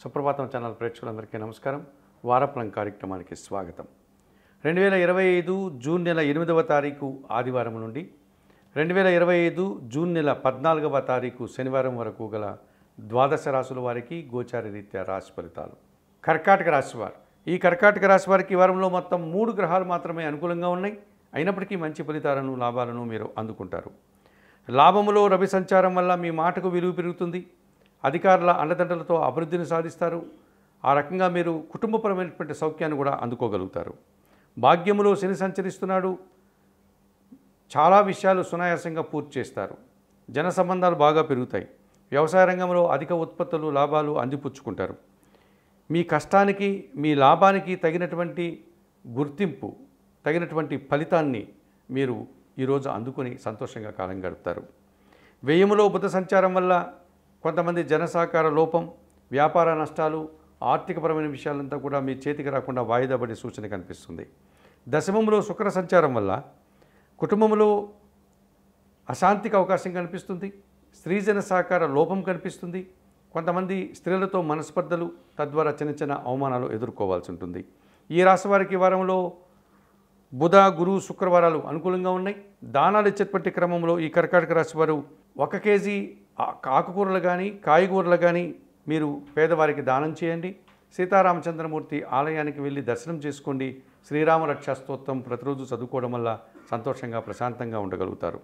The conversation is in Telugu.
సుప్రభాతం ఛానల్ ప్రేక్షకులందరికీ నమస్కారం. వారఫలం కార్యక్రమానికి స్వాగతం. 2025 జూన్ నెల 8వ తారీఖు ఆదివారం నుండి 2025 జూన్ నెల 14వ తారీఖు శనివారం వరకు గల ద్వాదశ రాశుల వారికి గోచార రీత్యా రాశి ఫలితాలు. కర్కాటక రాశి వారు, ఈ కర్కాటక రాశి వారికి ఈ వారంలో మొత్తం 3 గ్రహాలు మాత్రమే అనుకూలంగా ఉన్నాయి. అయినప్పటికీ మంచి ఫలితాలను లాభాలను మీరు అందుకుంటారు. లాభములో రవి సంచారం వల్ల మీ మాటకు విలువ పెరుగుతుంది. అధికారుల అండదండలతో అభివృద్ధిని సాధిస్తారు. ఆ రకంగా మీరు కుటుంబపరమైనటువంటి సౌఖ్యాన్ని కూడా అందుకోగలుగుతారు. భాగ్యములో శని సంచరిస్తున్నాడు. చాలా విషయాలు సునాయాసంగా పూర్తి చేస్తారు. జన సంబంధాలు బాగా పెరుగుతాయి. వ్యవసాయ రంగంలో అధిక ఉత్పత్తులు లాభాలు అందిపుచ్చుకుంటారు. మీ కష్టానికి మీ లాభానికి తగినటువంటి గుర్తింపు, తగినటువంటి ఫలితాన్ని మీరు ఈరోజు అందుకొని సంతోషంగా కాలం గడుపుతారు. వ్యయములో బుధ సంచారం వల్ల కొంతమంది జనసహకార లోపం, వ్యాపార నష్టాలు, ఆర్థికపరమైన విషయాలంతా కూడా మీ చేతికి రాకుండా వాయిదా పడే సూచన కనిపిస్తుంది. దశమంలో శుక్ర సంచారం వల్ల కుటుంబంలో అశాంతికి అవకాశం కనిపిస్తుంది. స్త్రీజన సహకార లోపం కనిపిస్తుంది. కొంతమంది స్త్రీలతో మనస్పర్ధలు, తద్వారా చిన్న చిన్న అవమానాలు ఎదుర్కోవాల్సి ఉంటుంది. ఈ రాశి వారికి వారంలో బుధ, గురు, శుక్రవారాలు అనుకూలంగా ఉన్నాయి. దానాలు ఇచ్చేటువంటి క్రమంలో ఈ కర్కాటక రాశి వారు 1 కేజీ ఆకుకూరలు కానీ కాయగూరలు కానీ మీరు పేదవారికి దానం చేయండి. సీతారామచంద్రమూర్తి ఆలయానికి వెళ్ళి దర్శనం చేసుకోండి. శ్రీరామ రక్షా స్తోత్రం ప్రతిరోజు చదువుకోవడం వల్ల సంతోషంగా ప్రశాంతంగా ఉండగలుగుతారు.